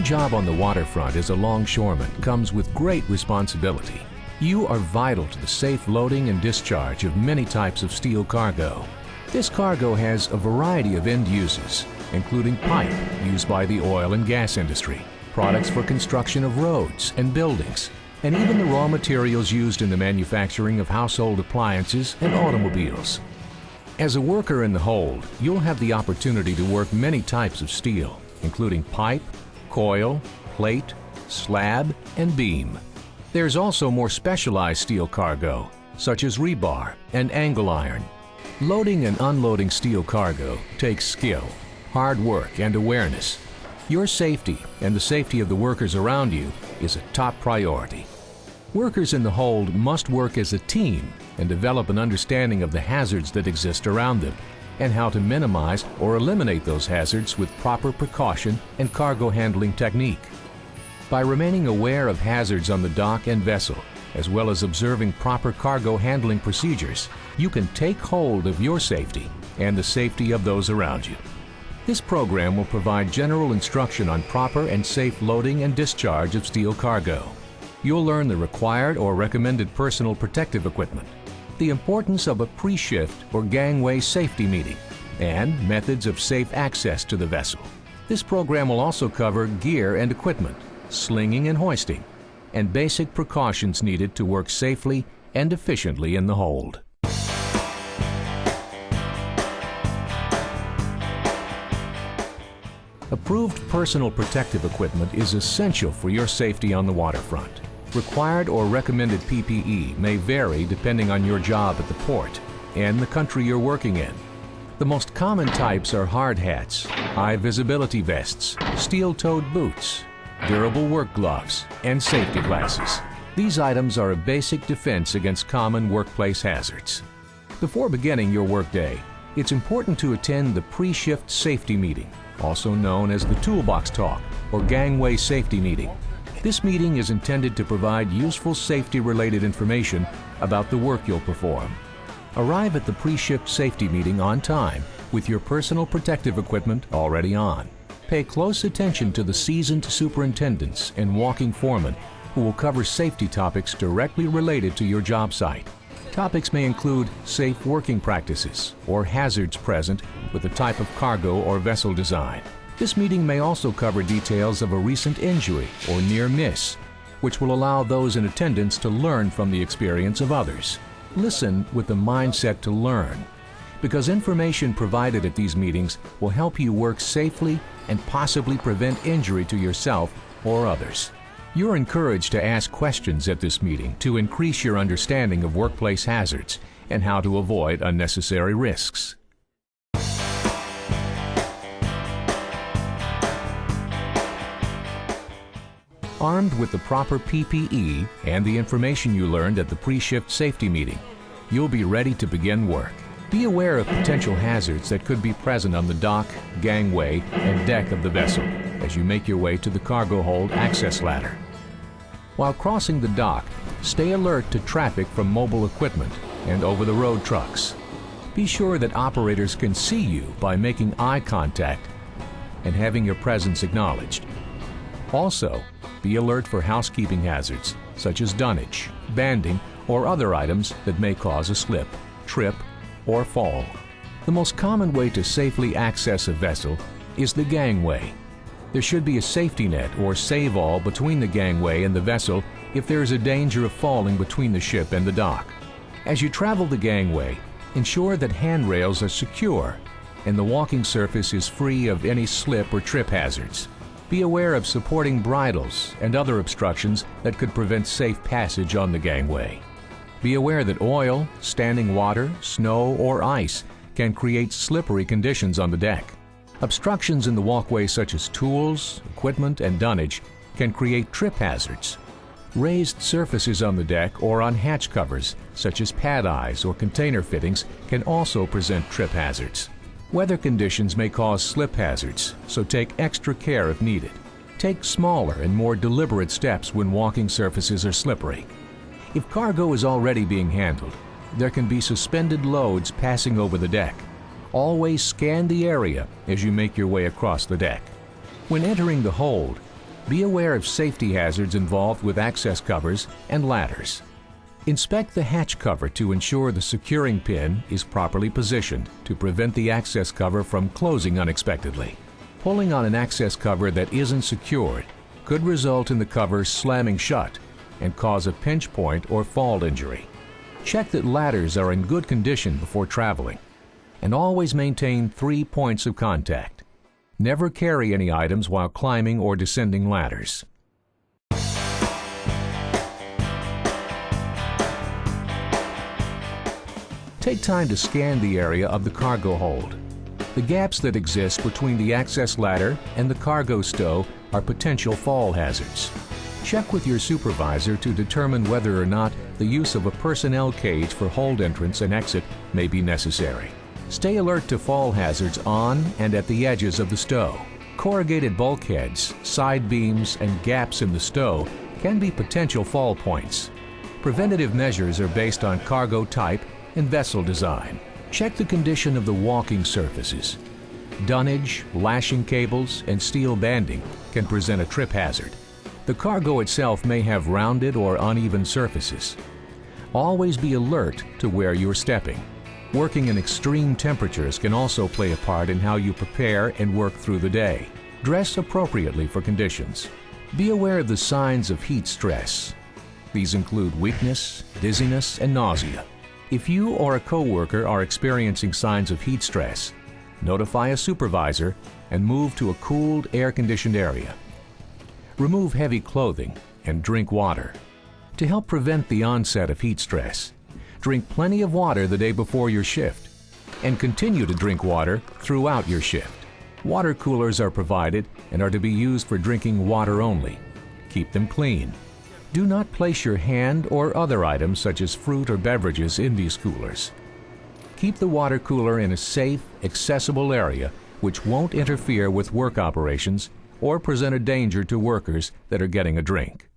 job on the waterfront as a longshoreman comes with great responsibility. You are vital to the safe loading and discharge of many types of steel cargo. This cargo has a variety of end uses, including pipe used by the oil and gas industry, products for construction of roads and buildings, and even the raw materials used in the manufacturing of household appliances and automobiles. As a worker in the hold, you'll have the opportunity to work many types of steel, including pipe, coil, plate, slab, and beam. There's also more specialized steel cargo, such as rebar and angle iron. Loading and unloading steel cargo takes skill, hard work, and awareness. Your safety and the safety of the workers around you is a top priority. Workers in the hold must work as a team and develop an understanding of the hazards that exist around them and how to minimize or eliminate those hazards with proper precaution and cargo handling technique. By remaining aware of hazards on the dock and vessel, as well as observing proper cargo handling procedures, you can take hold of your safety and the safety of those around you. This program will provide general instruction on proper and safe loading and discharge of steel cargo. You'll learn the required or recommended personal protective equipment, the importance of a pre-shift or gangway safety meeting, and methods of safe access to the vessel. This program will also cover gear and equipment, slinging and hoisting, and basic precautions needed to work safely and efficiently in the hold. Approved personal protective equipment is essential for your safety on the waterfront. Required or recommended PPE may vary depending on your job at the port and the country you're working in. The most common types are hard hats, high visibility vests, steel-toed boots, durable work gloves, and safety glasses. These items are a basic defense against common workplace hazards. Before beginning your workday, it's important to attend the pre-shift safety meeting, also known as the toolbox talk or gangway safety meeting. This meeting is intended to provide useful safety-related information about the work you'll perform. Arrive at the pre-shift safety meeting on time with your personal protective equipment already on. Pay close attention to the seasoned superintendents and walking foremen who will cover safety topics directly related to your job site. Topics may include safe working practices or hazards present with the type of cargo or vessel design. This meeting may also cover details of a recent injury or near miss, which will allow those in attendance to learn from the experience of others. Listen with the mindset to learn, because information provided at these meetings will help you work safely and possibly prevent injury to yourself or others. You're encouraged to ask questions at this meeting to increase your understanding of workplace hazards and how to avoid unnecessary risks. Armed with the proper PPE and the information you learned at the pre-shift safety meeting, you'll be ready to begin work. Be aware of potential hazards that could be present on the dock, gangway, and deck of the vessel as you make your way to the cargo hold access ladder. While crossing the dock, stay alert to traffic from mobile equipment and over-the-road trucks. Be sure that operators can see you by making eye contact and having your presence acknowledged. Also, be alert for housekeeping hazards such as dunnage, banding, or other items that may cause a slip, trip, or fall. The most common way to safely access a vessel is the gangway. There should be a safety net or save-all between the gangway and the vessel if there is a danger of falling between the ship and the dock. As you travel the gangway, ensure that handrails are secure and the walking surface is free of any slip or trip hazards. Be aware of supporting bridles and other obstructions that could prevent safe passage on the gangway. Be aware that oil, standing water, snow, or ice can create slippery conditions on the deck. Obstructions in the walkway such as tools, equipment, and dunnage can create trip hazards. Raised surfaces on the deck or on hatch covers, such as pad eyes or container fittings, can also present trip hazards. Weather conditions may cause slip hazards, so take extra care if needed. Take smaller and more deliberate steps when walking surfaces are slippery. If cargo is already being handled, there can be suspended loads passing over the deck. Always scan the area as you make your way across the deck. When entering the hold, Be aware of safety hazards involved with access covers and ladders. Inspect the hatch cover to ensure the securing pin is properly positioned to prevent the access cover from closing unexpectedly. Pulling on an access cover that isn't secured could result in the cover slamming shut and cause a pinch point or fall injury. Check that ladders are in good condition before traveling, and always maintain 3 points of contact. Never carry any items while climbing or descending ladders. Take time to scan the area of the cargo hold. The gaps that exist between the access ladder and the cargo stow are potential fall hazards. Check with your supervisor to determine whether or not the use of a personnel cage for hold entrance and exit may be necessary. Stay alert to fall hazards on and at the edges of the stow. Corrugated bulkheads, side beams, and gaps in the stow can be potential fall points. Preventative measures are based on cargo type and vessel design. Check the condition of the walking surfaces. Dunnage, lashing cables, and steel banding can present a trip hazard. The cargo itself may have rounded or uneven surfaces. Always be alert to where you're stepping. Working in extreme temperatures can also play a part in how you prepare and work through the day. Dress appropriately for conditions. Be aware of the signs of heat stress. These include weakness, dizziness, and nausea. If you or a coworker are experiencing signs of heat stress, notify a supervisor and move to a cooled, air-conditioned area. Remove heavy clothing and drink water. To help prevent the onset of heat stress, drink plenty of water the day before your shift, and continue to drink water throughout your shift. Water coolers are provided and are to be used for drinking water only. Keep them clean. Do not place your hand or other items such as fruit or beverages in these coolers. Keep the water cooler in a safe, accessible area which won't interfere with work operations or present a danger to workers that are getting a drink.